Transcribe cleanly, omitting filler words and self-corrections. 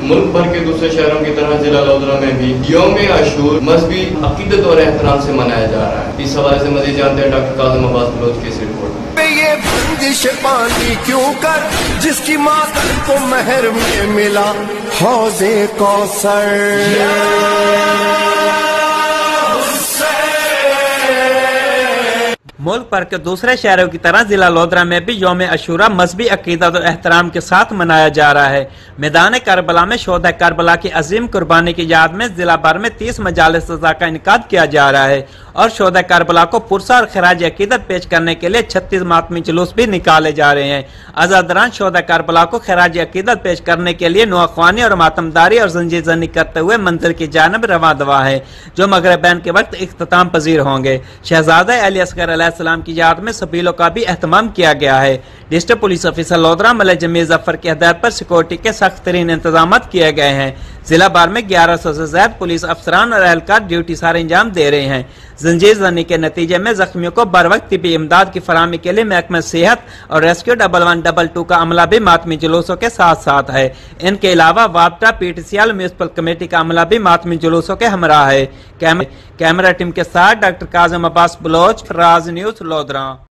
मुल्क भर के दूसरे शहरों की तरह जिला लोधरा में भी यौम आशूर मजहबी अकीदत और एहतराम से मनाया जा रहा है। इस हवाले से मज़ीद जानते हैं डॉक्टर काज़िम अब्बास बलोच की इस रिपोर्ट। ये बंदिश पानी क्यों कर जिसकी मातन को महर में मिला हौज़े कौसर। मुल्क भर के दूसरे शहरों की तरह जिला लोधरा में भी यौम अशूरा मजहबी अकीदत और एहतराम के साथ मनाया जा रहा है। मैदान करबला में शोहदा करबला की अजीम कुर्बानी की याद में जिला भर में 30 मजालिस सज़ा का इनेकाद किया जा रहा है और शोहदा करबला को पुरसा और खराज अकीदत पेश करने के लिए 36 मातमी जुलूस भी निकाले जा रहे हैं। अज़ा दौरान शोहदा करबला को खराज अकीदत पेश करने के लिए नौअख्वानी और मातमदारी और जंजीर जनी करते हुए मंदिर की जानब रवा दवा है, जो मगरिबैन के वक्त इख्तिताम पजीर होंगे। शहजादा अली असगर अलैहिस्सलाम की याद में सबीलों का भी एहतमाम किया गया है। District police officer Lodhra Malik Jamil Zafar की हिदायत पर सिक्योरिटी के सख्त तरीन इंतजाम किए गए हैं। जिला भर में 1100 से ज्यादा पुलिस अफसरान और एहलकार ड्यूटी सारे अंजाम दे रहे हैं। जंजीर जनी के नतीजे में जख्मियों को बर वक्त तिब्बी इमदाद की फराहमी के लिए महकमा सेहत और रेस्क्यू 1112 का अमला भी मातमी जुलूसों के साथ साथ है। इनके अलावा वापटा PTCL म्यूनिसिपल कमेटी का अमला भी मातमी जुलूसों के हमराह है। कैमरा टीम के साथ डॉक्टर काज़िम अब्बास बलोच, राज न्यूज़ लोधरा।